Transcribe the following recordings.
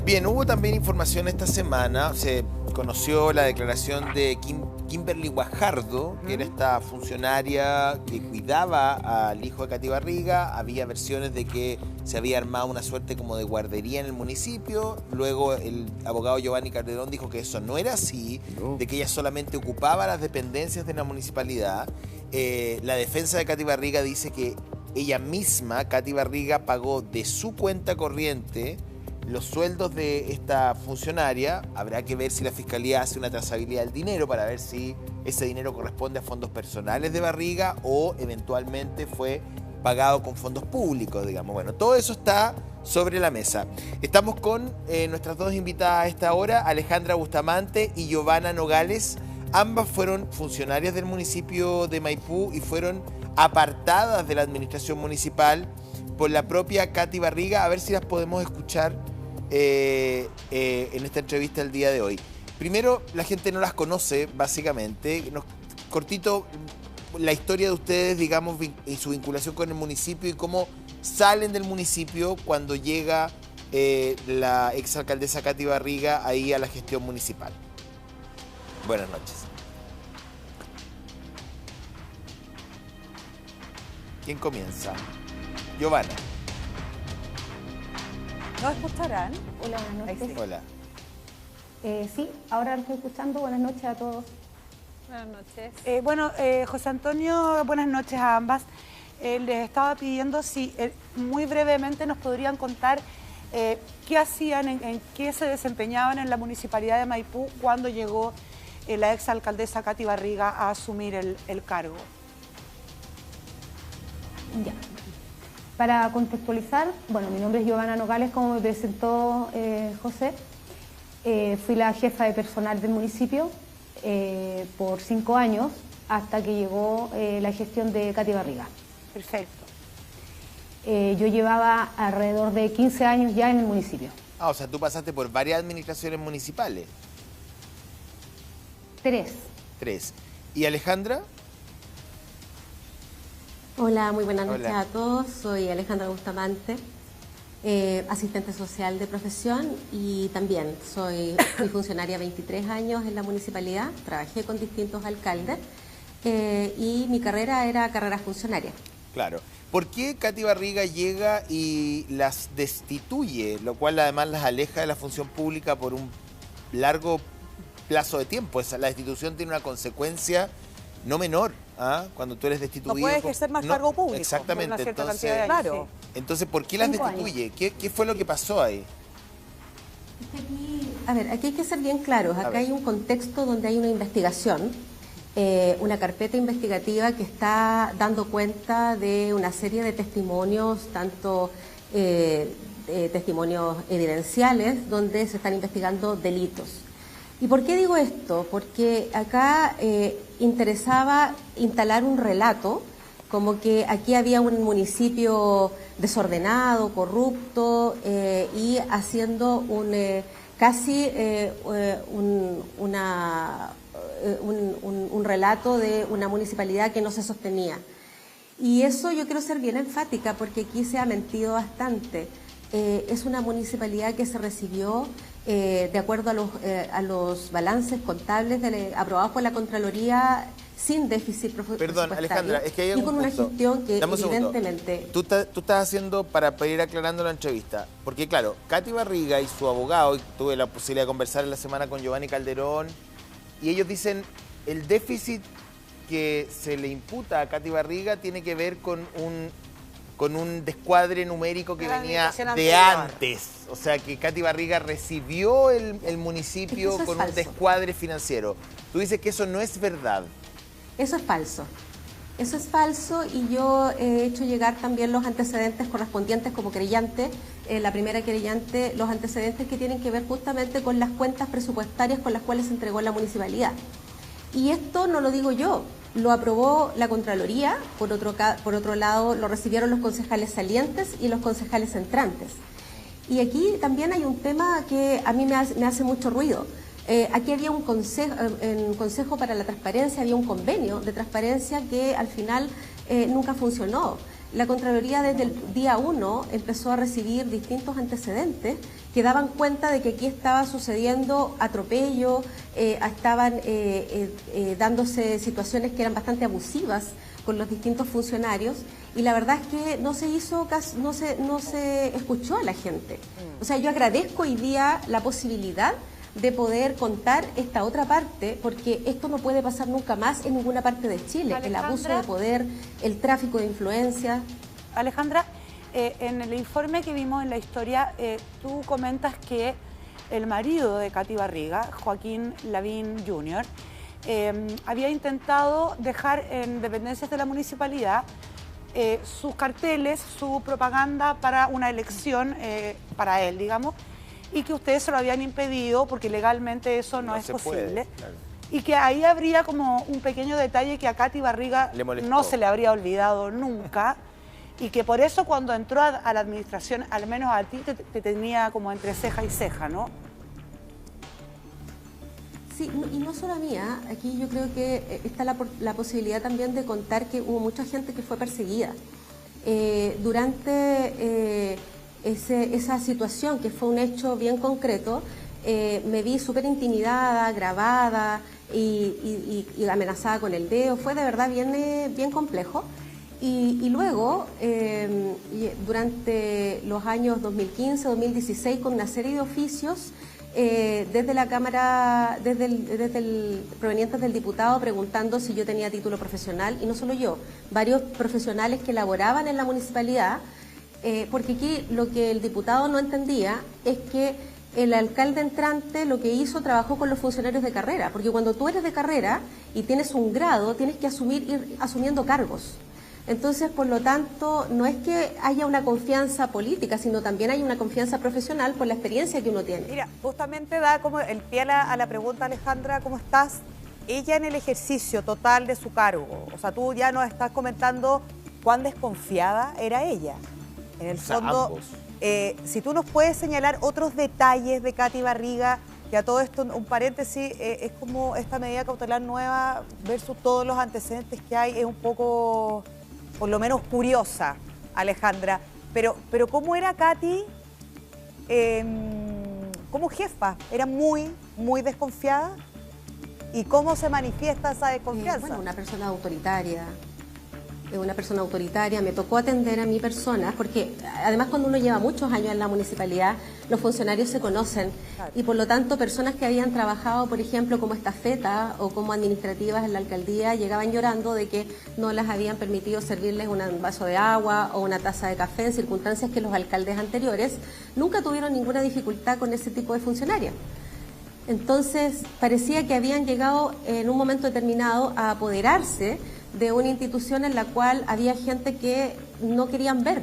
Bien, hubo también información esta semana, se conoció la declaración de Kimberly Guajardo, que era esta funcionaria que cuidaba al hijo de Katy Barriga. Había versiones de que se había armado una suerte como de guardería en el municipio. Luego el abogado Giovanni Calderón dijo que eso no era así, de que ella solamente ocupaba las dependencias de la municipalidad. La defensa de Katy Barriga dice que ella misma, Katy Barriga, pagó de su cuenta corriente los sueldos de esta funcionaria. Habrá que ver si la Fiscalía hace una trazabilidad del dinero para ver si ese dinero corresponde a fondos personales de Barriga o eventualmente fue pagado con fondos públicos, digamos. Bueno, todo eso está sobre la mesa. Estamos con nuestras dos invitadas a esta hora, Alejandra Bustamante y Giovanna Nogales. Ambas fueron funcionarias del municipio de Maipú y fueron apartadas de la administración municipal por la propia Katy Barriga. A ver si las podemos escuchar en esta entrevista el día de hoy. Primero, la gente no las conoce, básicamente. Cortito, la historia de ustedes, digamos, y su vinculación con el municipio y cómo salen del municipio cuando llega la exalcaldesa Katy Barriga ahí a la gestión municipal. Buenas noches. ¿Quién comienza? Giovanna. ¿Nos escucharán? Hola, buenas noches. Sí. Hola. Sí, ahora lo estoy escuchando. Buenas noches a todos. Buenas noches. José Antonio, buenas noches a ambas. Les estaba pidiendo si muy brevemente nos podrían contar qué hacían, en qué se desempeñaban en la municipalidad de Maipú cuando llegó la exalcaldesa Katy Barriga a asumir el cargo. Ya. Para contextualizar, bueno, mi nombre es Giovanna Nogales, como me presentó José. Fui la jefa de personal del municipio por 5 años hasta que llegó la gestión de Katy Barriga. Perfecto. Yo llevaba alrededor de 15 años ya en el municipio. Ah, o sea, tú pasaste por varias administraciones municipales. 3. 3. ¿Y Alejandra? Hola, muy buenas noches Hola. a todos. Soy Alejandra Bustamante, asistente social de profesión y también fui funcionaria 23 años en la municipalidad. Trabajé con distintos alcaldes y mi carrera era carrera funcionaria. Claro. ¿Por qué Katy Barriga llega y las destituye, lo cual además las aleja de la función pública por un largo plazo de tiempo? La destitución tiene una consecuencia no menor, ¿ah? Cuando tú eres destituido. No puedes ejercer más cargo público. Exactamente. Por una cierta Entonces, cantidad de años. Claro. Entonces, ¿por qué las 5 destituye? ¿Qué fue lo que pasó ahí? Aquí hay que ser bien claros. Acá hay un contexto donde hay una investigación, una carpeta investigativa que está dando cuenta de una serie de testimonios, tanto testimonios evidenciales, donde se están investigando delitos. ¿Y por qué digo esto? Porque acá interesaba instalar un relato como que aquí había un municipio desordenado, corrupto y haciendo un relato de una municipalidad que no se sostenía. Y eso yo quiero ser bien enfática porque aquí se ha mentido bastante. Es una municipalidad que se recibió de acuerdo a los balances contables aprobados por la Contraloría sin déficit presupuestario. Perdón, Alejandra, es que hay y con una gestión que Dame un segundo. evidentemente... Tú estás haciendo, para ir aclarando la entrevista, porque claro, Katy Barriga y su abogado, y tuve la posibilidad de conversar en la semana con Giovanni Calderón, y ellos dicen, el déficit que se le imputa a Katy Barriga tiene que ver con un descuadre numérico que venía de antes. O sea, que Katy Barriga recibió el municipio con un descuadre financiero. Tú dices que eso no es verdad. Eso es falso. Eso es falso y yo he hecho llegar también los antecedentes correspondientes como creyente, la primera creyente, los antecedentes que tienen que ver justamente con las cuentas presupuestarias con las cuales se entregó la municipalidad. Y esto no lo digo yo, lo aprobó la Contraloría, por otro lado lo recibieron los concejales salientes y los concejales entrantes. Y aquí también hay un tema que a mí me hace mucho ruido. Aquí había un consejo para la transparencia, había un convenio de transparencia que al final nunca funcionó. la Contraloría desde el día 1 empezó a recibir distintos antecedentes que daban cuenta de que aquí estaba sucediendo atropello, estaban dándose situaciones que eran bastante abusivas con los distintos funcionarios, y la verdad es que no se hizo caso, no se escuchó a la gente. O sea, yo agradezco hoy día la posibilidad de poder contar esta otra parte, porque esto no puede pasar nunca más en ninguna parte de Chile. Alejandra, el abuso de poder, el tráfico de influencia. Alejandra, en el informe que vimos en la historia, tú comentas que el marido de Katy Barriga, Joaquín Lavín Jr., había intentado dejar en dependencias de la municipalidad sus carteles, su propaganda para una elección, para él, digamos, y que ustedes se lo habían impedido porque legalmente eso no es posible. Claro. Y que ahí habría como un pequeño detalle que a Katy Barriga no se le habría olvidado nunca, y que por eso cuando entró a la administración, al menos a ti, te tenía como entre ceja y ceja, ¿no? Sí, y no solo a mí, aquí yo creo que está la posibilidad también de contar que hubo mucha gente que fue perseguida. Durante esa situación, que fue un hecho bien concreto, me vi súper intimidada, grabada y amenazada con el dedo. Fue de verdad bien complejo. Y luego, durante los años 2015, 2016, con una serie de oficios, desde la Cámara, provenientes del diputado, preguntando si yo tenía título profesional, y no solo yo, varios profesionales que laboraban en la municipalidad, porque aquí lo que el diputado no entendía es que el alcalde entrante lo que hizo, trabajó con los funcionarios de carrera, porque cuando tú eres de carrera y tienes un grado, tienes que ir asumiendo cargos. Entonces, por lo tanto, no es que haya una confianza política, sino también hay una confianza profesional por la experiencia que uno tiene. Mira, justamente da como el pie a la pregunta, Alejandra, ¿cómo estás? Ella en el ejercicio total de su cargo, o sea, tú ya nos estás comentando cuán desconfiada era ella. En el fondo, si tú nos puedes señalar otros detalles de Katy Barriga, que a todo esto, un paréntesis, es como esta medida cautelar nueva versus todos los antecedentes que hay, es un poco, por lo menos, curiosa, Alejandra. Pero ¿cómo era Katy como jefa? ¿Era muy desconfiada? ¿Y cómo se manifiesta esa desconfianza? Bueno, una persona autoritaria. Me tocó atender a mi persona, porque además cuando uno lleva muchos años en la municipalidad, los funcionarios se conocen, claro. Y por lo tanto personas que habían trabajado, por ejemplo, como estafeta o como administrativas en la alcaldía, llegaban llorando de que no las habían permitido servirles un vaso de agua o una taza de café, en circunstancias que los alcaldes anteriores nunca tuvieron ninguna dificultad con ese tipo de funcionarios. Entonces parecía que habían llegado en un momento determinado a apoderarse de una institución en la cual había gente que no querían ver.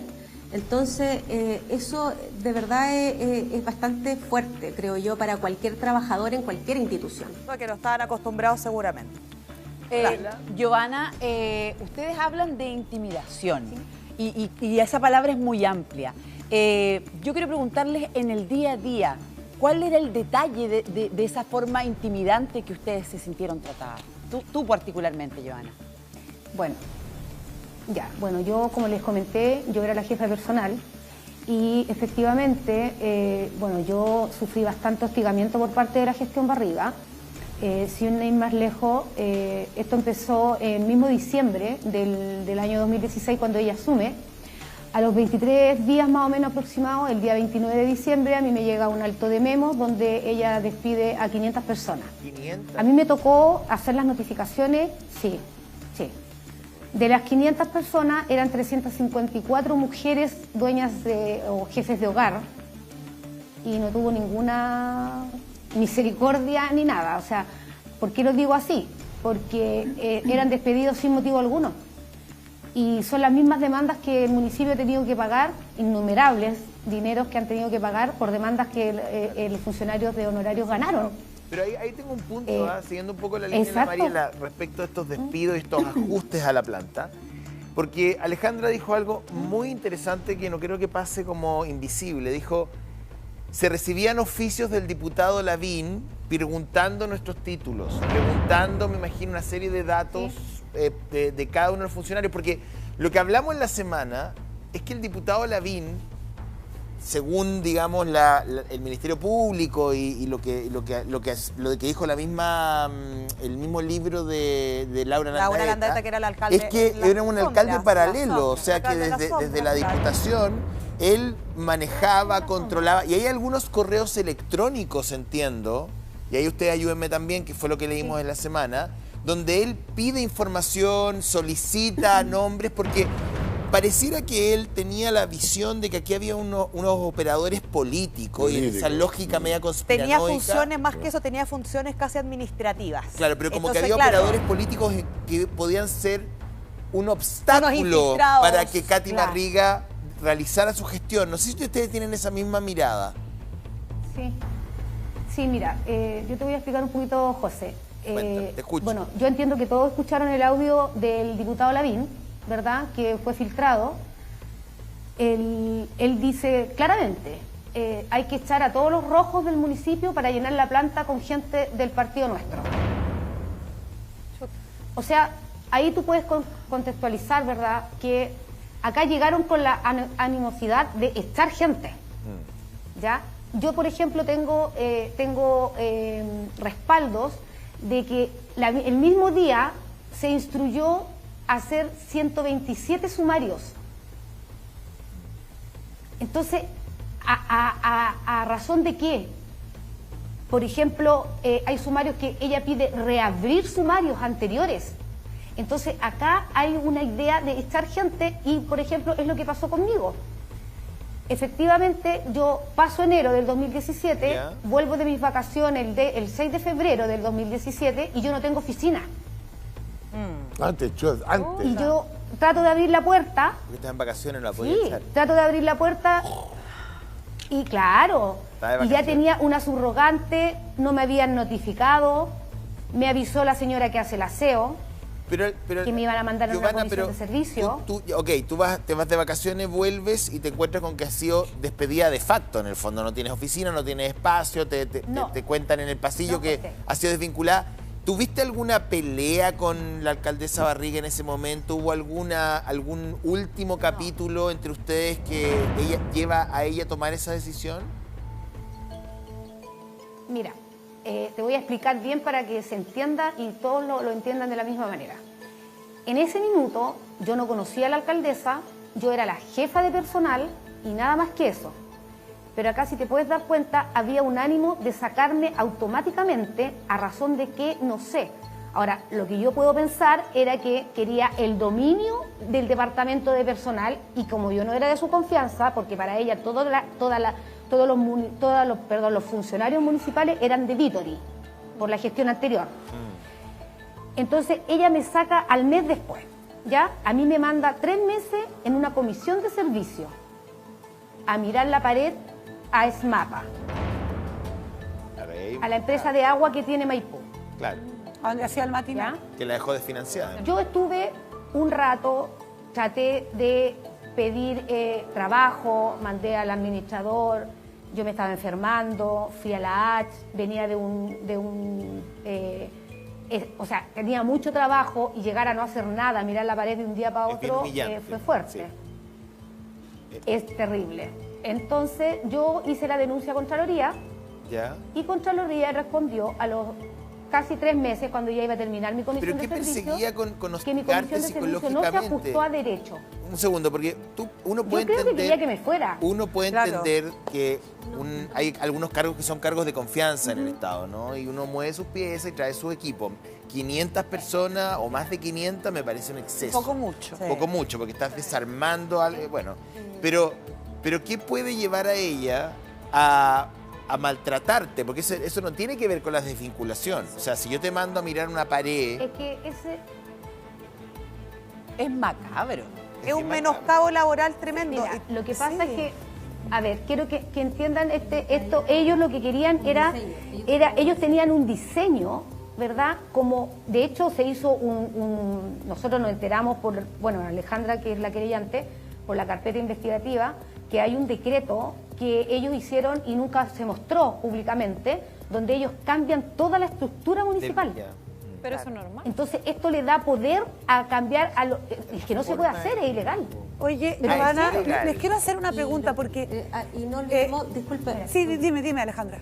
Entonces, eso de verdad es bastante fuerte, creo yo, para cualquier trabajador en cualquier institución. Que no estaban acostumbrados seguramente. Giovanna, ustedes hablan de intimidación, ¿sí? y esa palabra es muy amplia. Yo quiero preguntarles en el día a día, ¿cuál era el detalle de esa forma intimidante que ustedes se sintieron tratadas? Tú particularmente, Giovanna. Bueno, yo como les comenté, yo era la jefa de personal y efectivamente, yo sufrí bastante hostigamiento por parte de la gestión Barriga. Sin ir más lejos, esto empezó el mismo diciembre del año 2016 cuando ella asume. A los 23 días más o menos aproximados, el día 29 de diciembre, a mí me llega un alto de memos donde ella despide a 500 personas. ¿500? A mí me tocó hacer las notificaciones, sí. De las 500 personas eran 354 mujeres dueñas o jefes de hogar y no tuvo ninguna misericordia ni nada. O sea, ¿por qué lo digo así? Porque eran despedidos sin motivo alguno. Y son las mismas demandas que el municipio ha tenido que pagar, innumerables dineros que han tenido que pagar por demandas que los funcionarios de honorarios ganaron. Pero ahí tengo un punto, siguiendo un poco la línea de la Mariela, respecto a estos despidos y estos ajustes a la planta. Porque Alejandra dijo algo muy interesante que no creo que pase como invisible. Dijo, se recibían oficios del diputado Lavín preguntando nuestros títulos, preguntando, me imagino, una serie de datos de cada uno de los funcionarios, porque Lo que hablamos en la semana es que el diputado Lavín, según, digamos, el Ministerio Público y lo que dijo la misma, el mismo libro de Laura Landaeta, que era el alcalde. Es que era un alcalde paralelo, o sea que desde la Diputación él manejaba, controlaba, y hay algunos correos electrónicos, entiendo, y ahí ustedes ayúdenme también, que fue lo que leímos en la semana, donde él pide información, solicita nombres, porque pareciera que él tenía la visión de que aquí había unos operadores políticos y esa lógica media conspiranoica. Tenía funciones, más que eso, tenía funciones casi administrativas. Claro, pero como entonces, que había operadores políticos que podían ser un obstáculo para que Katy Barriga realizara su gestión. No sé si ustedes tienen esa misma mirada. Sí, mira, yo te voy a explicar un poquito, José. Te escucho. Bueno, yo entiendo que todos escucharon el audio del diputado Lavín, ¿verdad?, que fue filtrado. Él dice claramente, hay que echar a todos los rojos del municipio para llenar la planta con gente del partido nuestro. O sea, ahí tú puedes contextualizar, ¿verdad?, que acá llegaron con la animosidad de echar gente, ¿ya? Yo, por ejemplo, tengo respaldos de que el mismo día se instruyó hacer 127 sumarios. Entonces, ¿a razón de qué? Por ejemplo, hay sumarios que ella pide reabrir sumarios anteriores. Entonces, acá hay una idea de echar gente y, por ejemplo, es lo que pasó conmigo. Efectivamente, yo paso enero del 2017, vuelvo de mis vacaciones el 6 de febrero del 2017 y yo no tengo oficina. Antes. Y yo trato de abrir la puerta. Porque estás en vacaciones, no la podías echar. Trato de abrir la puerta y claro, y ya tenía una subrogante, no me habían notificado, me avisó la señora que hace el aseo. Pero, que me iban a mandar una comisión de servicio. Tú te vas de vacaciones, vuelves y te encuentras con que has sido despedida de facto en el fondo. No tienes oficina, no tienes espacio, te cuentan en el pasillo que has sido desvinculada. ¿Tuviste alguna pelea con la alcaldesa Barriga en ese momento? ¿Hubo algún último capítulo entre ustedes que lleva a ella a tomar esa decisión? Mira, te voy a explicar bien para que se entienda y todos lo entiendan de la misma manera. En ese minuto yo no conocía a la alcaldesa, yo era la jefa de personal y nada más que eso. Pero acá, si te puedes dar cuenta, había un ánimo de sacarme automáticamente a razón de que no sé. Ahora, lo que yo puedo pensar era que quería el dominio del departamento de personal y como yo no era de su confianza, porque para ella todos los funcionarios municipales eran de Vítori por la gestión anterior. Entonces ella me saca al mes después, ¿ya? A mí me manda 3 meses en una comisión de servicio a mirar la pared a SMAPA, a la empresa de agua que tiene Maipú. Claro. ¿A dónde hacía el matinal? Que la dejó desfinanciada. Yo estuve un rato, traté de pedir trabajo, mandé al administrador, yo me estaba enfermando, fui a la H, venía o sea, tenía mucho trabajo y llegar a no hacer nada, mirar la pared de un día para otro, fue fuerte. Sí. Es terrible. Entonces yo hice la denuncia a Contraloría y Contraloría respondió a los casi 3 meses, cuando ya iba a terminar mi comisión de servicio, perseguía con que mi comisión de servicio no se ajustó a derecho. Un segundo, porque uno puede entender... Yo creo que quería que me fuera. Uno puede entender que hay algunos cargos que son cargos de confianza en el Estado, ¿no? Y uno mueve sus piezas y trae su equipo. 500 personas o más de 500 me parece un exceso. Poco mucho. Poco mucho, porque estás desarmando algo. Bueno, pero ¿qué puede llevar a ella a maltratarte? Porque eso no tiene que ver con la desvinculación. O sea, si yo te mando a mirar una pared... Es que ese... Es macabro. Es un menoscabo laboral tremendo. Mira, lo que pasa es que, a ver, quiero que entiendan esto. Ellos lo que querían era ellos tenían un diseño, ¿verdad? Como, de hecho, se hizo nosotros nos enteramos por, Alejandra, que es la querellante, por la carpeta investigativa, que hay un decreto que ellos hicieron y nunca se mostró públicamente, donde ellos cambian toda la estructura municipal. Pero eso es normal. Entonces, esto le da poder a cambiar a lo... Es que no se puede hacer, es ilegal. Oye, Ah, Giovanna, es ilegal. les quiero hacer una pregunta porque... Y no olvidemos, disculpe. Sí, dime, Alejandra.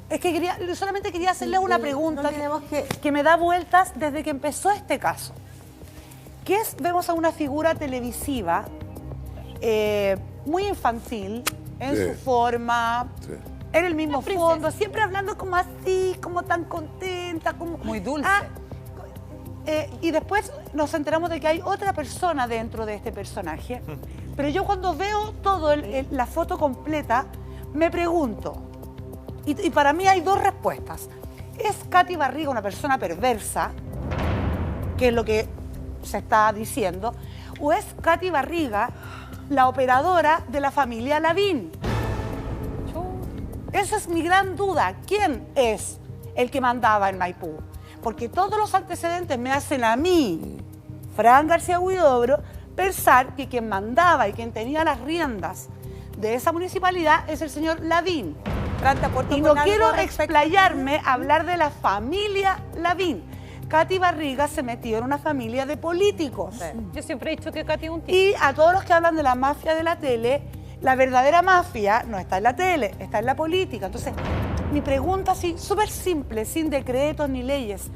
Es que solamente quería hacerles una pregunta no olvidemos que me da vueltas desde que empezó este caso. Vemos a una figura televisiva muy infantil en su forma, en el mismo fondo, siempre hablando como así, como tan contenta, como Muy dulce. Y después nos enteramos de que hay otra persona dentro de este personaje. Pero yo cuando veo la foto completa, me pregunto, y para mí hay dos respuestas. ¿Es Katy Barriga una persona perversa, que es lo que se está diciendo, o es Katy Barriga la operadora de la familia Lavín? Esa es mi gran duda. ¿Quién es el que mandaba en Maipú? Porque todos los antecedentes me hacen a mí, Fran García Huidobro, pensar que quien mandaba y quien tenía las riendas de esa municipalidad es el señor Lavín. Y no quiero explayarme a hablar de la familia Lavín. Katy Barriga se metió en una familia de políticos. Yo siempre he dicho que Katy es un tipo. Y a todos los que hablan de la mafia de la tele, la verdadera mafia no está en la tele, está en la política. Entonces, mi pregunta así, súper simple, sin decretos ni leyes.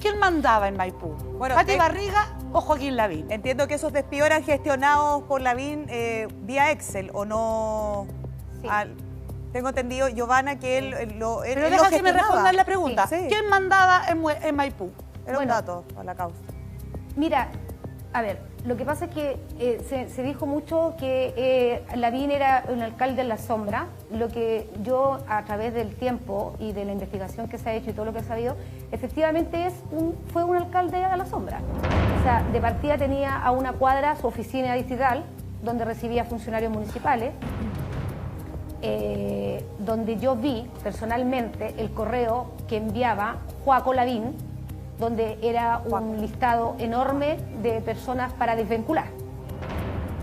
¿Quién mandaba en Maipú? Bueno, ¿Katy Barriga o Joaquín Lavín? Entiendo que esos despidos eran gestionados por Lavín vía Excel, ¿o no? Sí. Tengo entendido, Giovanna, que él lo Pero deja que me respondan la pregunta. Sí. ¿Quién mandaba en Maipú? Era un Bueno. dato a la causa. Mira, a ver, lo que pasa es que se dijo mucho que Lavín era un alcalde en la sombra. Lo que yo, a través del tiempo y de la investigación que se ha hecho y todo lo que he sabido, efectivamente fue un alcalde a la sombra. O sea, de partida tenía a una cuadra su oficina distrital, donde recibía funcionarios municipales, donde yo vi personalmente el correo que enviaba Joaco Lavín, donde era un listado enorme de personas para desvincular.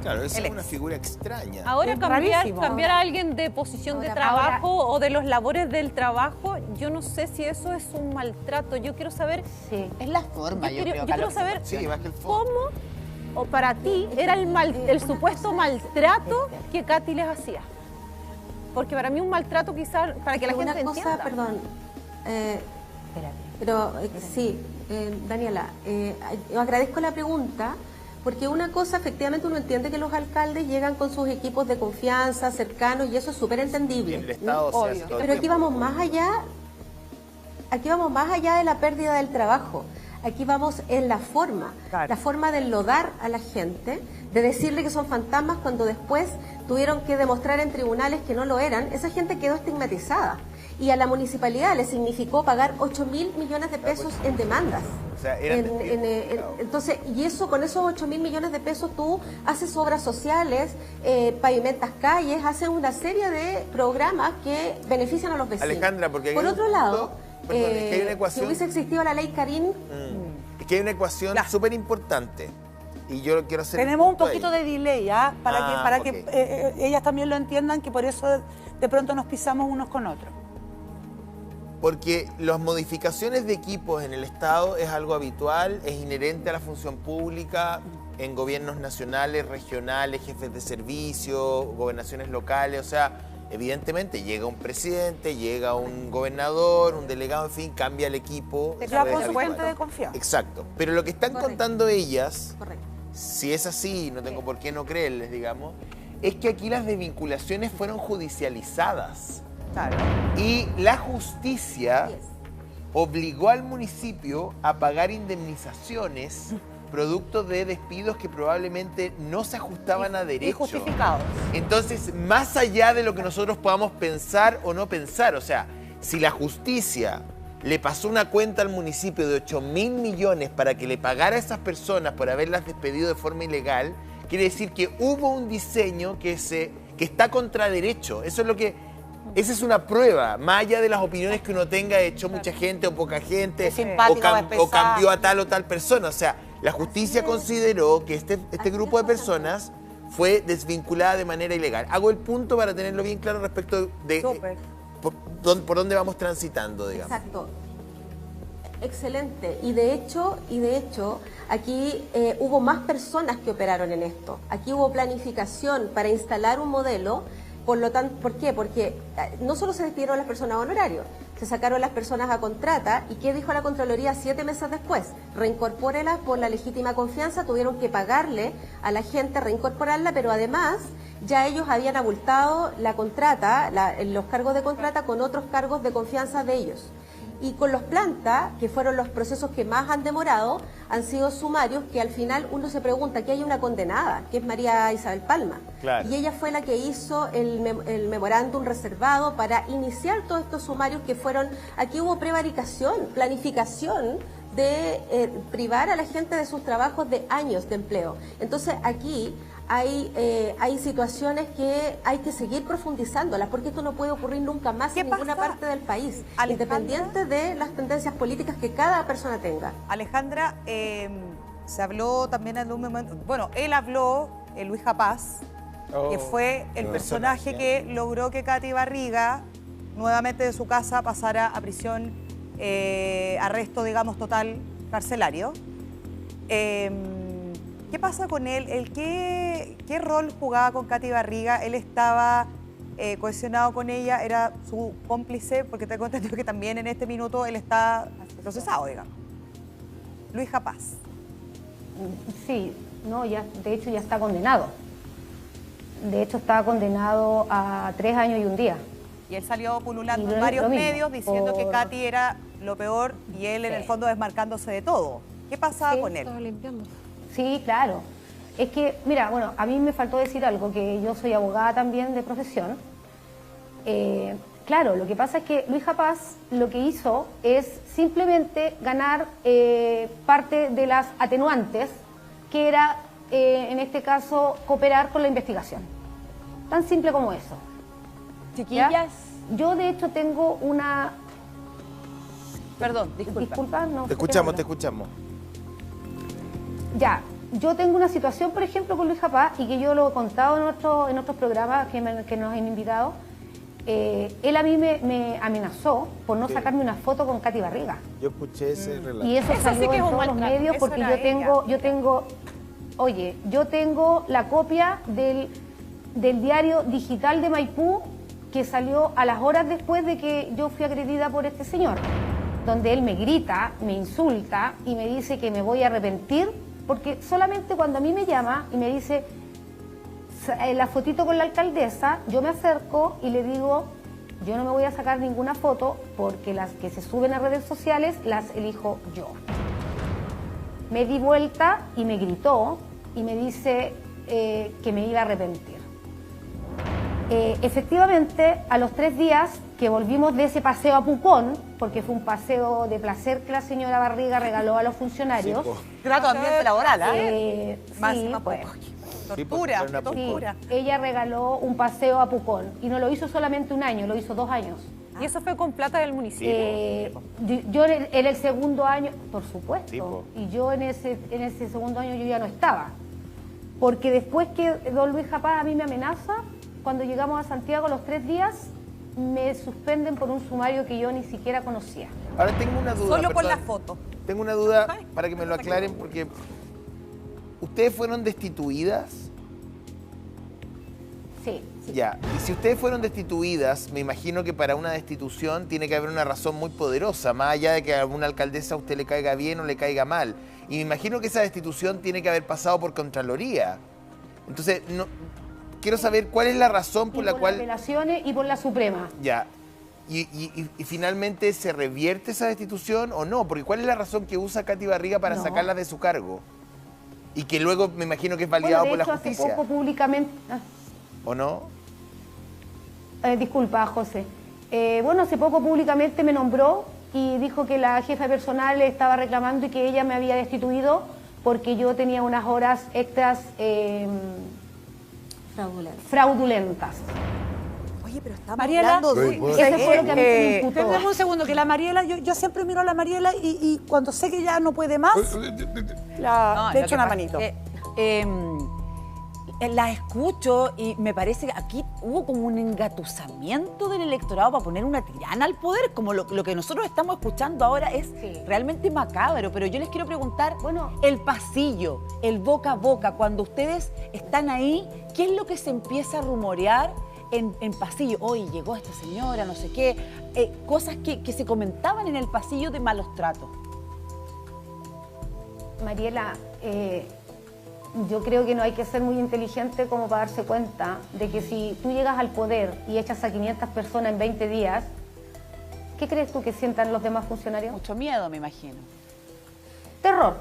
Claro, esa es una figura extraña. Ahora Es cambiar rarísimo. a alguien de posición de Ahora- trabajo o de los labores del trabajo, yo no sé si eso es un maltrato. Yo quiero saber, Sí. Es la forma, yo creo. quiero saber Sí, más que el fondo. cómo o para ti era el supuesto maltrato que Katy les hacía. Porque para mí un maltrato quizás, para que la gente Una cosa, entienda. perdón. Espérate. Pero sí, Daniela, yo agradezco la pregunta, porque una cosa, efectivamente uno entiende que los alcaldes llegan con sus equipos de confianza, cercanos, y eso es súper entendible. El Estado se hace todo el Pero aquí tiempo. vamos más allá de la pérdida del trabajo. Aquí vamos en la forma, Claro. la forma de enlodar a la gente, de decirle que son fantasmas cuando después tuvieron que demostrar en tribunales que no lo eran. Esa gente quedó estigmatizada. Y a la municipalidad le significó pagar 8.000 millones de pesos en demandas. O sea, eran despidos. Entonces, y eso, con esos 8.000 millones de pesos tú haces obras sociales, pavimentas calles, haces una serie de programas que benefician a los vecinos. Alejandra, porque hay por un otro punto- lado, perdón, es que hay una ecuación- si hubiese existido la ley Karim, Es que hay una ecuación súper importante. Y yo quiero hacer. Tenemos un punto poquito ahí. de delay, para Ok. que ellas también lo entiendan, que por eso de pronto nos pisamos unos con otros. Porque las modificaciones de equipos en el Estado es algo habitual, es inherente a la función pública en gobiernos nacionales, regionales, jefes de servicio, gobernaciones locales. O sea, evidentemente llega un presidente, llega un gobernador, un delegado, en fin, cambia el equipo. Ya eso con es su habitual. gente de confianza. Exacto. Pero lo que están Correcto. contando ellas, correcto. si es así, no tengo por qué no creerles, digamos, es que aquí las desvinculaciones fueron judicializadas. Claro. Y la justicia Así es. obligó al municipio a pagar indemnizaciones producto de despidos que probablemente no se ajustaban a derecho. Injustificados. Entonces, más allá de lo que nosotros podamos pensar o no pensar, o sea, si la justicia le pasó una cuenta al municipio de 8.000 millones para que le pagara a esas personas por haberlas despedido de forma ilegal, quiere decir que hubo un diseño que está contra derecho. Eso es lo que... Esa es una prueba, más allá de las opiniones que uno tenga, echó mucha gente o poca gente, Es simpático, es o pesado. cambió a tal o tal persona. O sea, la justicia consideró que este grupo de personas fue desvinculada de manera ilegal. Hago el punto para tenerlo bien claro respecto de Súper. por dónde vamos transitando, digamos. Exacto. Excelente. Y de hecho, aquí hubo más personas que operaron en esto. Aquí hubo planificación para instalar un modelo. Por lo tanto, ¿por qué? Porque no solo se despidieron las personas a honorario, se sacaron las personas a contrata. ¿Y qué dijo la Contraloría 7 meses después? Reincorpórelas por la legítima confianza. Tuvieron que pagarle a la gente, reincorporarla, pero además ya ellos habían abultado la contrata, los cargos de contrata con otros cargos de confianza de ellos. Y con los planta, que fueron los procesos que más han demorado, han sido sumarios que al final uno se pregunta, aquí hay una condenada, que es María Isabel Palma. Claro. Y ella fue la que hizo el memorándum reservado para iniciar todos estos sumarios que fueron, aquí hubo prevaricación, planificación de privar a la gente de sus trabajos de años de empleo. Entonces aquí hay situaciones que hay que seguir profundizándolas, porque esto no puede ocurrir nunca más en ninguna parte del país, independiente de las tendencias políticas que cada persona tenga. Alejandra, se habló también en un momento, bueno, él habló, Luis Japaz, que fue el personaje que logró que Katy Barriga, nuevamente de su casa, pasara a prisión, arresto, digamos, total carcelario. ¿Qué pasa con él? ¿Qué rol jugaba con Katy Barriga? Él estaba cohesionado con ella, era su cómplice, porque te cuento que también en este minuto él está procesado, digamos. Luis Japaz. Sí, no, ya, de hecho ya está condenado. De hecho está condenado a 3 años y 1 día. Y él salió pululando en varios medios diciendo que Katy era lo peor y él en el fondo desmarcándose de todo. ¿Qué pasaba con él? Sí, claro. Es que, mira, bueno, a mí me faltó decir algo, que yo soy abogada también de profesión. Claro, lo que pasa es que Luis Japaz lo que hizo es simplemente ganar parte de las atenuantes, que era, en este caso, cooperar con la investigación. Tan simple como eso. Chiquillas. ¿Ya? Yo, de hecho, tengo una... Perdón, disculpa. No, te escuchamos. Ya, yo tengo una situación, por ejemplo, con Luis Japaz, y que yo lo he contado en otros programas que nos han invitado. Él a mí me amenazó por no sacarme una foto con Katy Barriga. Yo escuché ese relato. Y eso salió en todos los medios, porque yo tengo la copia del diario digital de Maipú, que salió a las horas después de que yo fui agredida por este señor, donde él me grita, me insulta y me dice que me voy a arrepentir, porque solamente cuando a mí me llama y me dice la fotito con la alcaldesa, yo me acerco y le digo, yo no me voy a sacar ninguna foto porque las que se suben a redes sociales las elijo yo. Me di vuelta y me gritó y me dice que me iba a arrepentir. Efectivamente, a los 3 días que volvimos de ese paseo a Pucón, porque fue un paseo de placer que la señora Barriga regaló a los funcionarios. Trato ambiente laboral, Más pues. Tortura, tortura. Sí, ella regaló un paseo a Pucón y no lo hizo solamente 1 año, lo hizo 2 años. ¿Y eso fue con plata del municipio? Yo en el segundo año, por supuesto, Tipo. y yo en ese segundo año yo ya no estaba. Porque después que don Luis Japaz a mí me amenaza, cuando llegamos a Santiago, los 3 días, me suspenden por un sumario que yo ni siquiera conocía. Ahora tengo una duda. Solo por la foto. Tengo una duda para que me lo aclaren, porque ¿ustedes fueron destituidas? Sí. Ya, y si ustedes fueron destituidas, me imagino que para una destitución tiene que haber una razón muy poderosa, más allá de que a una alcaldesa a usted le caiga bien o le caiga mal. Y me imagino que esa destitución tiene que haber pasado por Contraloría. Entonces, no, quiero saber cuál es la razón por la cual... Por las apelaciones y por la Suprema. Ya. Y finalmente se revierte esa destitución o no, porque ¿cuál es la razón que usa Katy Barriga para sacarla de su cargo? Y que luego me imagino que es validado por la justicia. Hace poco públicamente... ¿O no? Disculpa, José. Bueno, hace poco públicamente me nombró y dijo que la jefa personal estaba reclamando y que ella me había destituido porque yo tenía unas horas extras fraudulentas. Oye, pero estamos Mariela, hablando de... Eso fue lo que a mí me imputó. Espérame un segundo, que la Mariela, yo siempre miro a la Mariela y cuando sé que ya no puede más, le echo una manito. la escucho y me parece que aquí hubo como un engatusamiento del electorado para poner una tirana al poder, como lo que nosotros estamos escuchando ahora es realmente macabro. Pero yo les quiero preguntar, el pasillo, el boca a boca, cuando ustedes están ahí, ¿qué es lo que se empieza a rumorear en pasillo? Hoy llegó esta señora, no sé qué, cosas que se comentaban en el pasillo de malos tratos. Mariela, yo creo que no hay que ser muy inteligente como para darse cuenta de que si tú llegas al poder y echas a 500 personas en 20 días, ¿qué crees tú que sientan los demás funcionarios? Mucho miedo, me imagino. Terror,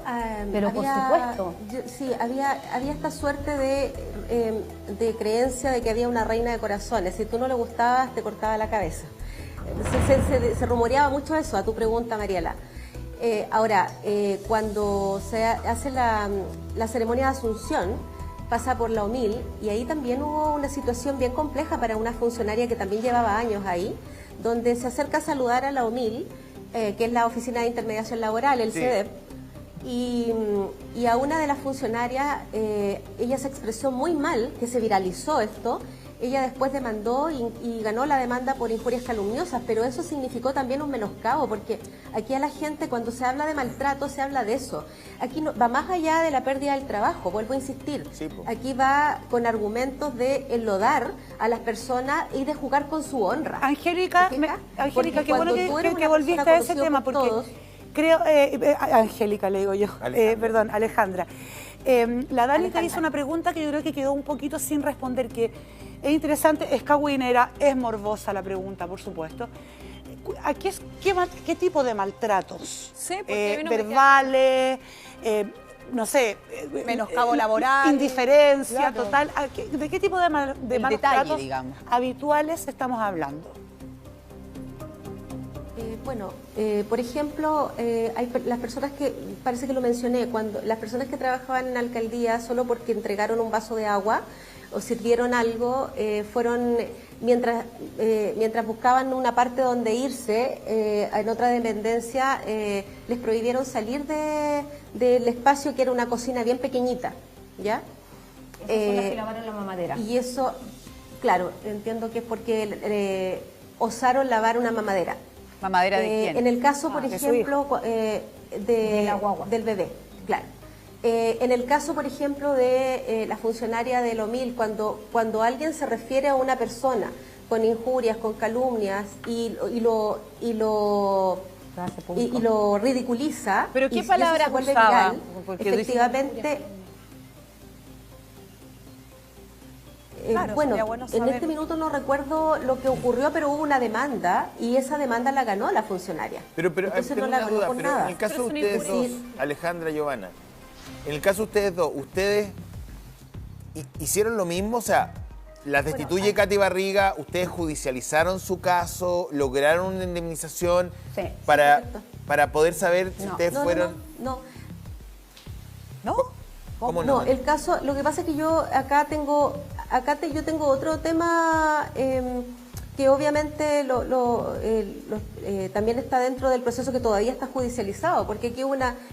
pero por supuesto. Sí, había esta suerte de creencia de que había una reina de corazones. Si tú no le gustabas, te cortaba la cabeza. Se rumoreaba mucho eso, a tu pregunta, Mariela. Ahora, cuando se hace la ceremonia de Asunción, pasa por la OMIL, y ahí también hubo una situación bien compleja para una funcionaria que también llevaba años ahí, donde se acerca a saludar a la OMIL, que es la Oficina de Intermediación Laboral, el CEDEP, y a una de las funcionarias, ella se expresó muy mal, que se viralizó esto. Ella después demandó y ganó la demanda por injurias calumniosas, pero eso significó también un menoscabo, porque aquí a la gente, cuando se habla de maltrato, se habla de eso. Aquí no, va más allá de la pérdida del trabajo, vuelvo a insistir. Aquí va con argumentos de enlodar a las personas y de jugar con su honra. Angélica, qué bueno que volviste a ese tema, porque creo, Angélica le digo yo, perdón, Alejandra. La Dani te hizo una pregunta que yo creo que quedó un poquito sin responder, que es interesante, es cagüinera, es morbosa la pregunta, por supuesto. ¿Qué tipo de maltratos? Sí, porque verbales, no sé, menoscabo laboral, indiferencia total. ¿De qué tipo de maltratos detalle, digamos, habituales estamos hablando? Bueno, por ejemplo, hay las personas que, parece que lo mencioné, cuando las personas que trabajaban en la alcaldía solo porque entregaron un vaso de agua o sirvieron algo, fueron, mientras buscaban una parte donde irse, en otra dependencia, les prohibieron salir del espacio, que era una cocina bien pequeñita, ¿ya? Esas son las que lavaron la mamadera. Y eso, claro, entiendo que es porque osaron lavar una mamadera. ¿Mamadera de quién? En el caso, por ejemplo, del bebé, claro. En el caso, por ejemplo, de la funcionaria de la OMIL, cuando alguien se refiere a una persona con injurias, con calumnias y lo ridiculiza, ¿pero qué palabras usaba? Efectivamente. Claro, bueno, bueno en este minuto no recuerdo lo que ocurrió, pero hubo una demanda y esa demanda la ganó la funcionaria. Pero entonces no la ganó duda, por pero nada. en el caso de ustedes dos, Alejandra, Giovanna, en el caso de ustedes dos, ¿ustedes hicieron lo mismo? O sea, las destituye Katy Barriga, ustedes judicializaron su caso, lograron una indemnización para poder saber si ustedes fueron... No. ¿Cómo no? No, el caso, lo que pasa es que yo yo tengo otro tema que obviamente también está dentro del proceso que todavía está judicializado, porque aquí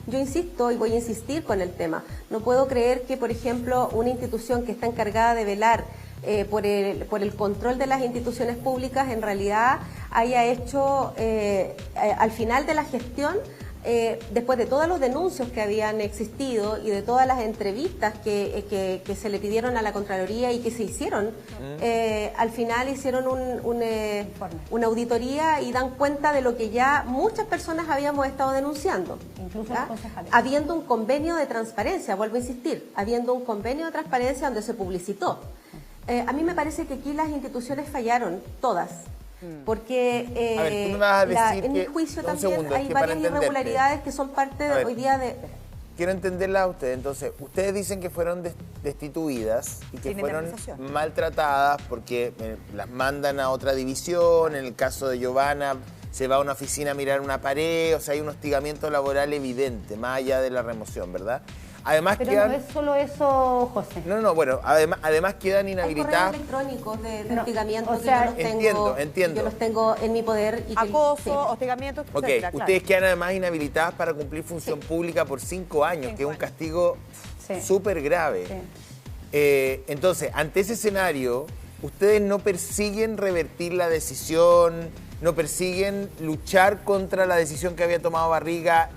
yo insisto y voy a insistir con el tema. No puedo creer que, por ejemplo, una institución que está encargada de velar por el control de las instituciones públicas en realidad haya hecho al final de la gestión, después de todos los denuncios que habían existido y de todas las entrevistas que se le pidieron a la Contraloría y que se hicieron, al final hicieron una auditoría y dan cuenta de lo que ya muchas personas habíamos estado denunciando. Incluso los concejales. Habiendo un convenio de transparencia, vuelvo a insistir, habiendo un convenio de transparencia donde se publicitó. A mí me parece que aquí las instituciones fallaron, todas. Porque a ver, tú me vas a decir en mi juicio también hay varias irregularidades que son parte de hoy día de... Quiero entenderla a ustedes. Entonces, ustedes dicen que fueron destituidas y que fueron maltratadas porque las mandan a otra división. En el caso de Giovanna, se va a una oficina a mirar una pared. O sea, hay un hostigamiento laboral evidente, más allá de la remoción, ¿verdad? Además pero no es solo eso, José. No, bueno, además quedan inhabilitadas. Hay correos electrónicos de hostigamiento, o sea, que entiendo. Yo los tengo en mi poder. Y acoso, hostigamiento, etcétera, ustedes quedan además inhabilitadas para cumplir función pública por 5 años, que es un castigo súper grave. Entonces, ante ese escenario, ustedes no persiguen revertir la decisión, no persiguen luchar contra la decisión que había tomado Barriga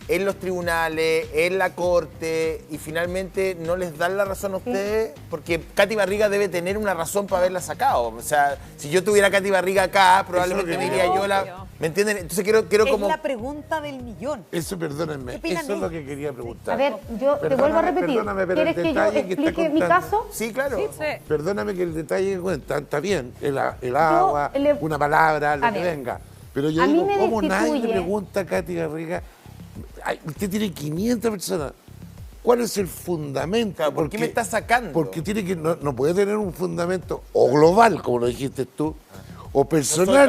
en los tribunales, en la corte, y finalmente no les dan la razón a ustedes, porque Katy Barriga debe tener una razón para haberla sacado. O sea, si yo tuviera a Katy Barriga acá, probablemente diría yo la... ¿Me entienden? Entonces quiero como... Es la pregunta del millón. Eso, perdónenme, eso es lo que quería preguntar. A ver, yo te vuelvo a repetir. Perdóname, pero ¿Quieres el que yo detalle que está explique mi contando- caso? Sí, claro. Perdóname que el detalle que cuenta, está bien, el agua, una palabra, lo A que ver, venga. Pero yo a mí digo, me ¿cómo nadie le destituye- pregunta a Katy Garriga? Ay, usted tiene 500 personas. ¿Cuál es el fundamento? Claro, ¿por qué me está sacando? Porque tiene que, no puede tener un fundamento o global, como lo dijiste tú, o personal.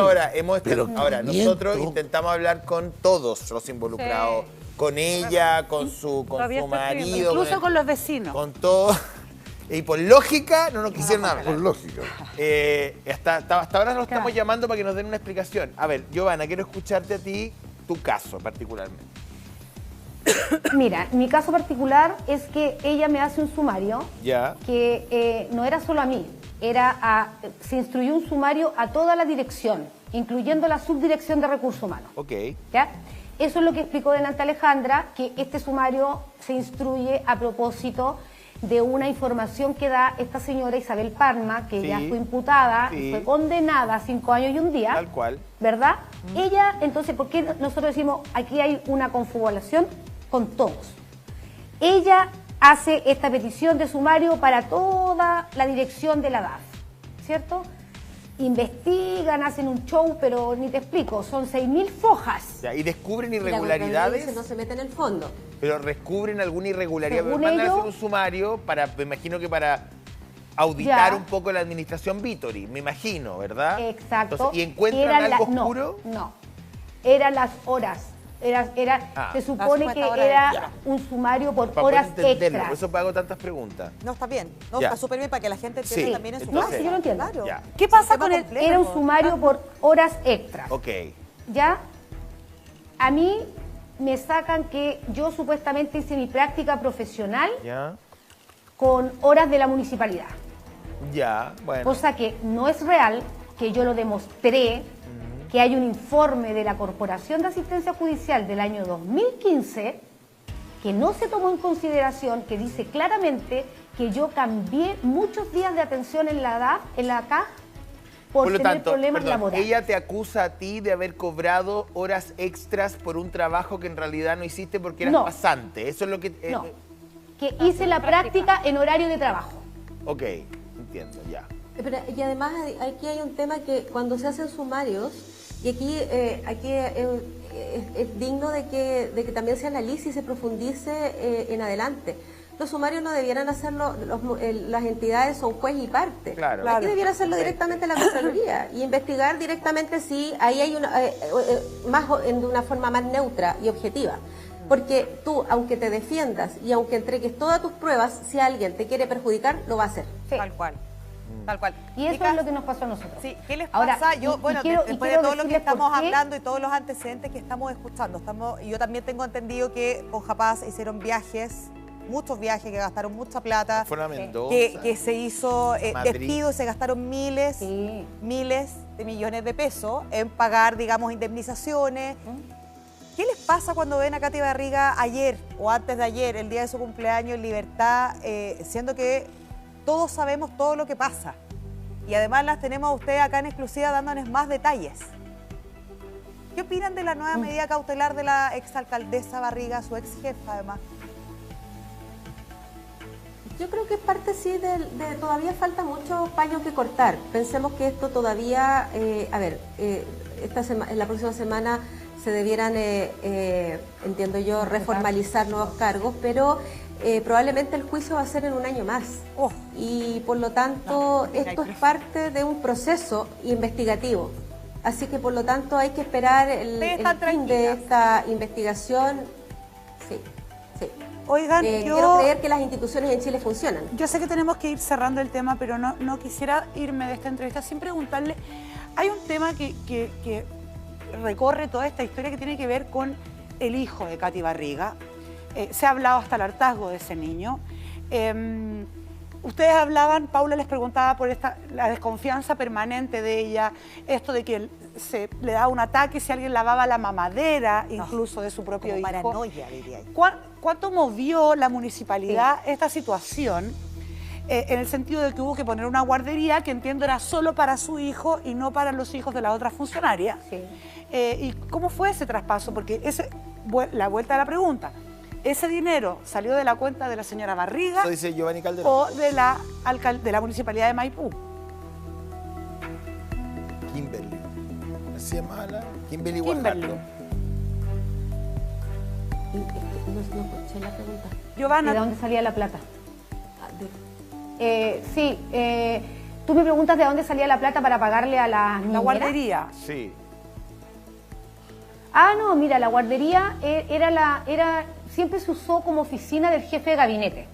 Nosotros intentamos hablar con todos los involucrados, con ella, con su marido, Incluso con los vecinos. con todo. Y por lógica no nos quisieron hablar. Por lógica. Hasta ahora nos estamos llamando para que nos den una explicación. A ver, Giovanna, quiero escucharte a ti, tu caso particularmente. Mira, mi caso particular es que ella me hace un sumario Ya. que no era solo a mí, se instruyó un sumario a toda la dirección, incluyendo la subdirección de recursos humanos. Ok. ¿Ya? Eso es lo que explicó delante Alejandra, que este sumario se instruye a propósito de una información que da esta señora Isabel Parma, que Sí. ya fue imputada, Sí. fue condenada a 5 años y un día. Tal cual. ¿Verdad? Ella, entonces, ¿por qué nosotros decimos aquí hay una confabulación con todos? Ella hace esta petición de sumario para toda la dirección de la DAF, ¿cierto? Investigan, hacen un show, pero ni te explico, son 6.000 fojas. Ya, y descubren Y la irregularidades, contradicción no se mete en el fondo. pero descubren alguna irregularidad. Según Mandan a ellos- hacer un sumario para, me imagino que para auditar Ya. un poco la administración Vítori, me imagino, ¿verdad? Exacto. Entonces, ¿y encuentran Eran algo no, oscuro? No, eran las horas. Se supone Las que supuestas horas era extras. un sumario por Para poder horas entenderlo, extras. por eso hago tantas preguntas. No, está bien. No, Ya. está súper bien para que la gente entienda Sí. también en su Entonces- casa. Sí, yo lo entiendo. Claro. Ya. ¿Qué pasa Tema con el...? complejo. Era un sumario por horas extras. Ok. ¿Ya? A mí me sacan que yo supuestamente hice mi práctica profesional Ya. con horas de la municipalidad. Ya, bueno. Cosa que no es real, que yo lo demostré, que hay un informe de la Corporación de Asistencia Judicial del año 2015 que no se tomó en consideración, que dice claramente que yo cambié muchos días de atención en la DAF, en la CAJ, por lo tener tanto, problemas perdón, laborales. ella te acusa a ti de haber cobrado horas extras por un trabajo que en realidad no hiciste porque eras No. pasante. Eso es lo que... No, que hice la práctica en horario de trabajo. Ok, entiendo, ya. Pero, y además aquí hay un tema que cuando se hacen sumarios, y aquí es digno de que también se analice y se profundice en adelante. Los sumarios no debieran hacerlo las entidades, son juez y parte. Claro. Aquí debiera hacerlo directamente la Contraloría y investigar directamente si ahí hay de una forma más neutra y objetiva. Porque tú, aunque te defiendas y aunque entregues todas tus pruebas, si alguien te quiere perjudicar, lo va a hacer. Sí. Tal cual. Tal cual. Y eso Chicas, es lo que nos pasó a nosotros. Sí, ¿qué les Ahora, pasa? y Después quiero de decirles todo lo que por estamos qué. hablando y todos los antecedentes que estamos escuchando, y yo también tengo entendido que con Japaz hicieron viajes, muchos viajes, que gastaron mucha plata, Fueron a Mendoza. que se hizo Madrid. despidos, se gastaron miles de millones de pesos en pagar, digamos, indemnizaciones. ¿Qué les pasa cuando ven a Katy Barriga ayer o antes de ayer, el día de su cumpleaños en libertad, siendo que todos sabemos todo lo que pasa? Y además las tenemos a ustedes acá en exclusiva dándonos más detalles. ¿Qué opinan de la nueva medida cautelar de la exalcaldesa Barriga, su ex jefa además? Yo creo que es parte sí de todavía falta mucho paño que cortar. Pensemos que esto todavía, en la próxima semana se debieran, entiendo yo, reformalizar nuevos cargos, pero probablemente el juicio va a ser en un año más. Y por lo tanto, esto es parte de un proceso investigativo. Así que por lo tanto hay que esperar el fin de esta investigación. Sí, sí. Oigan, quiero creer que las instituciones en Chile funcionan. Yo sé que tenemos que ir cerrando el tema, pero no quisiera irme de esta entrevista sin preguntarle. Hay un tema que recorre toda esta historia que tiene que ver con el hijo de Katy Barriga. Se ha hablado hasta el hartazgo de ese niño. Ustedes hablaban, Paula les preguntaba por la desconfianza permanente de ella, esto de que le daba un ataque si alguien lavaba la mamadera, incluso de su propio como hijo. paranoia, diría yo. ¿Cuánto movió la municipalidad esta situación? En el sentido de que hubo que poner una guardería que entiendo era solo para su hijo y no para los hijos de la otra funcionaria. Sí. ¿Y cómo fue ese traspaso? Porque la vuelta de la pregunta, ¿ese dinero salió de la cuenta de la señora Barriga Eso dice Giovanni Calderón. o de la municipalidad de Maipú? Kimberly. ¿Así se llamaba la? Kimberly Kimberly. Guajardo. No escuché la pregunta. Giovanna, ¿De dónde salía la plata? Ah, Sí, tú me preguntas de dónde salía la plata para pagarle a las la niñeras. guardería. Sí. Ah, no, mira, la guardería siempre se usó como oficina del jefe de gabinete,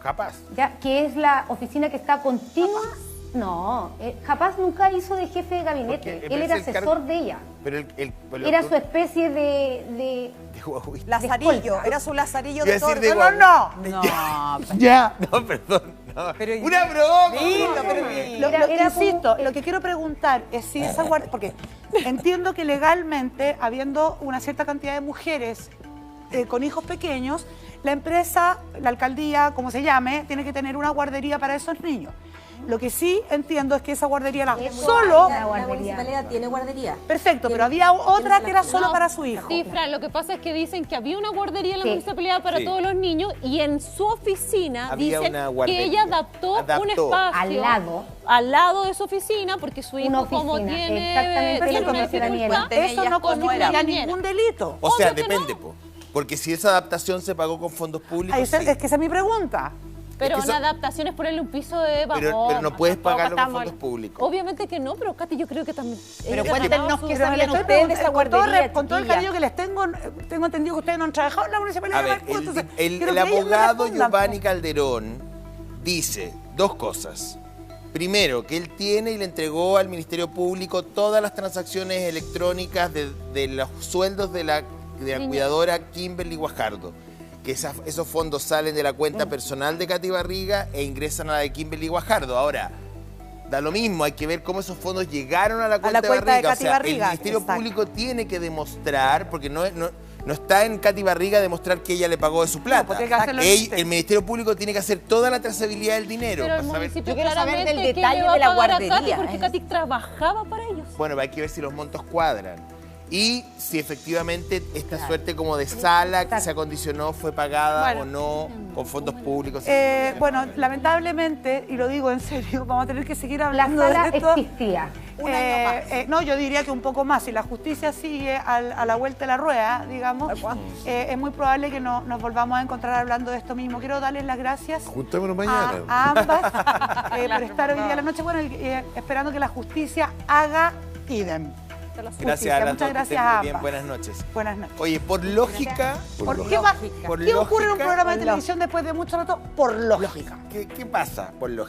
Capaz. ¿ya? Que es la oficina que está continua. No, Capaz nunca hizo de jefe de gabinete, Porque, él era es el asesor cargo- de ella. Pero Era su especie de de guaguita. Lazarillo, escolta. era su lazarillo Iba a de todo. decir de No, no, no. No, Ya. No, perdón. No. Pero- Una broma. Lindo, pero- Insisto, lo que quiero preguntar es si esa guardería, porque entiendo que legalmente, habiendo una cierta cantidad de mujeres con hijos pequeños, la empresa, la alcaldía, como se llame, tiene que tener una guardería para esos niños. Lo que sí entiendo es que esa guardería era solo... La La guardería. municipalidad tiene guardería. Perfecto, pero había otra que era solo No, para su hijo. Sí, Fran, lo que pasa es que dicen que había una guardería en la Sí. municipalidad para Sí. todos los niños y en su oficina Había dicen una que guardería. ella adaptó un espacio Al lado de su oficina porque su Una hijo como oficina, tiene exactamente lo que una menciona dificultad, Daniela. Eso ellas no cómo constituye era. ningún delito. O sea, Obvio que depende, po. Porque si esa adaptación se pagó con fondos públicos, Ahí sí. es que esa es mi pregunta. pero es que una eso- adaptación es ponerle un piso de pero no puedes tampoco pagarlo con estamos- fondos públicos. Obviamente que no, pero Katy, yo creo que también. Pero ella cuéntenos ganaba su- qué Pero sabían le estoy ustedes de esa preguntando, guardería, con todo el chiquilla. cariño que les tengo entendido que ustedes no han trabajado en la municipalidad A de ver, Maipú, entonces, el quiero que ellos me abogado respondan, Giovanni po. Calderón dice dos cosas. Primero, que él tiene y le entregó al Ministerio Público todas las transacciones electrónicas de los sueldos de la cuidadora Kimberly Guajardo. Que esos fondos salen de la cuenta personal de Katy Barriga e ingresan a la de Kimberly Guajardo. Ahora, da lo mismo, hay que ver cómo esos fondos llegaron a la cuenta, cuenta de Barriga. Katy o sea, Barriga, el Ministerio exacto. Público tiene que demostrar, porque no está en Katy Barriga demostrar que ella le pagó de su plata. pues tiene que hacerlo el El Ministerio Público tiene que hacer toda la trazabilidad del dinero. Pero el para saber- municipio Yo quiero saber claramente del que detalle le va de la a pagar a Katy guardería. porque Katy trabajaba para ellos. Bueno, hay que ver si los montos cuadran. Y si efectivamente esta suerte como de sala que se acondicionó fue pagada Bueno. o no con fondos públicos. Bueno, lamentablemente, y lo digo en serio, vamos a tener que seguir La hablando sala de esto. existía. Un año más. No, yo diría que un poco más. Si la justicia sigue a la vuelta de la rueda, digamos, es muy probable que nos volvamos a encontrar hablando de esto mismo. Quiero darles las gracias Juntémonos mañana. a ambas por estar hoy día a la noche, bueno, y esperando que la justicia haga idem. Gracias, Justicia. a las Muchas dos, que gracias estén muy a bien. ambas. Buenas noches. Buenas noches. Oye, por lógica... ¿Qué, va- Por ¿Qué ocurre en un lógica- programa de televisión después de mucho rato? Por lógica. ¿Qué pasa? Por lógica.